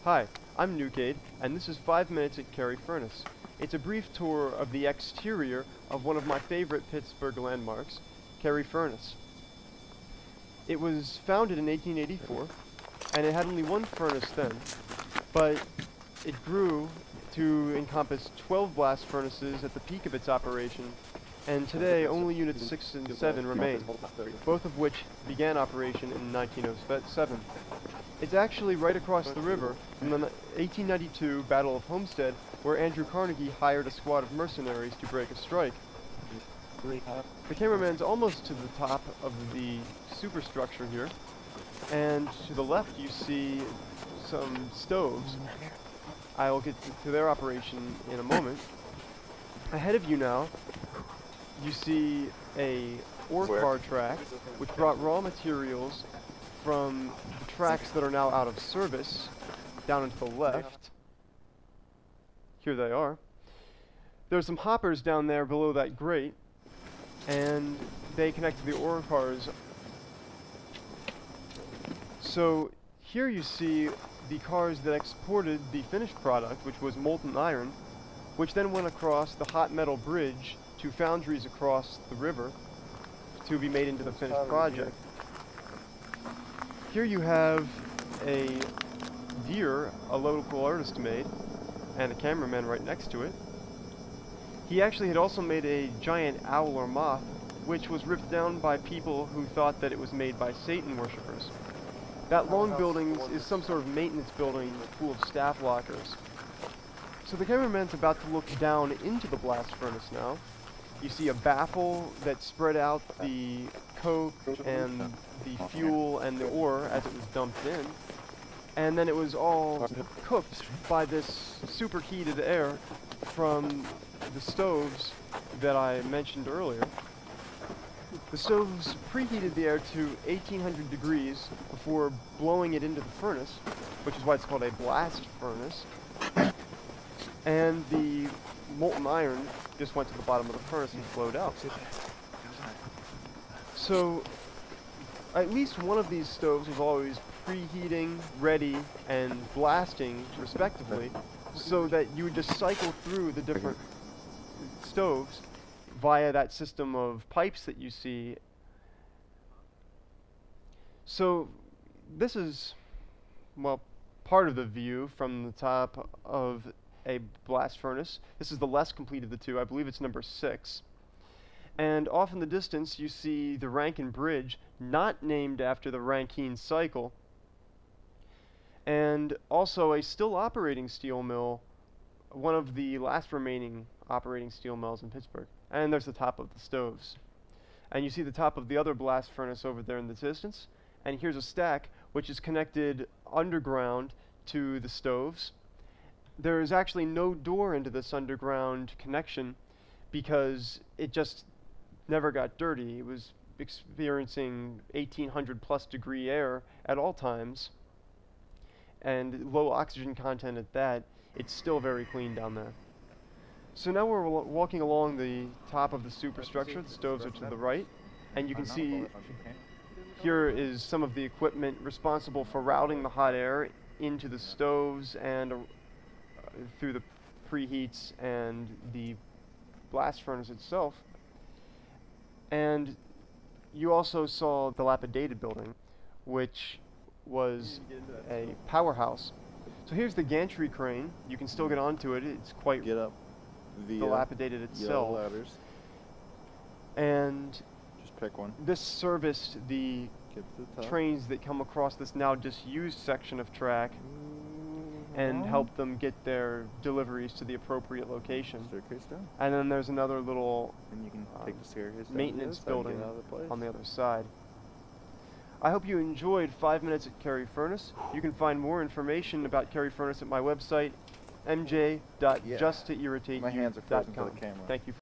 Hi, I'm Nucade, and this is 5 Minutes at Carrie Furnace. It's a brief tour of the exterior of one of my favorite Pittsburgh landmarks, Carrie Furnace. It was founded in 1884, and it had only one furnace then, but it grew to encompass 12 blast furnaces at the peak of its operation, and today only Units 6 and 7 remain, both of which began operation in 1907. It's actually right across the river from the 1892 Battle of Homestead, where Andrew Carnegie hired a squad of mercenaries to break a strike. The cameraman's almost to the top of the superstructure here, and to the left you see some stoves. I'll get to their operation in a moment. Ahead of you now, you see a ore car track, which brought raw materials from the tracks that are now out of service, down and to the left. Here they are. There's some hoppers down there below that grate, and they connect to the ore cars. So here you see the cars that exported the finished product, which was molten iron, which then went across the hot metal bridge to foundries across the river to be made into the finished project. Here you have a deer a local artist made, and a cameraman right next to it. He actually had also made a giant owl or moth, which was ripped down by people who thought that it was made by Satan worshippers. That long building is some sort of maintenance building full of staff lockers. So the cameraman's about to look down into the blast furnace now. You see a baffle that spread out the coke and the fuel and the ore as it was dumped in. And then it was all cooked by this superheated air from the stoves that I mentioned earlier. The stoves preheated the air to 1800 degrees before blowing it into the furnace, which is why it's called a blast furnace. And the molten iron just went to the bottom of the furnace and flowed out. So at least one of these stoves was always preheating, ready, and blasting respectively, so that you would just cycle through the different stoves via that system of pipes that you see. So this is, well, part of the view from the top of a blast furnace. This is the less complete of the two. I believe it's number 6. And off in the distance you see the Rankin Bridge, not named after the Rankine cycle, and also a still operating steel mill, one of the last remaining operating steel mills in Pittsburgh. And there's the top of the stoves. And you see the top of the other blast furnace over there in the distance, and here's a stack which is connected underground to the stoves. There is actually no door into this underground connection because it just never got dirty. It was experiencing 1800 plus degree air at all times, and low oxygen content at that. It's still very clean down there. So now we're walking along the top of the superstructure. The stoves are to the right, and you can see here is some of the equipment responsible for routing the hot air into the stoves and through the preheats and the blast furnace itself. And you also saw the dilapidated building, which was a powerhouse. So here's the gantry crane. You can still get onto it. It's quite dilapidated itself. Ladders. And just pick one. This serviced the trains that come across this now disused section of track and help them get their deliveries to the appropriate location. Staircase down. And then there's another little And you can take the staircase down maintenance building on the other other side. I hope you enjoyed 5 Minutes at Carrie Furnace. You can find more information about Carrie Furnace at my website, mj.justtoirritateYou.com. My hands are frozen to the camera. Thank you.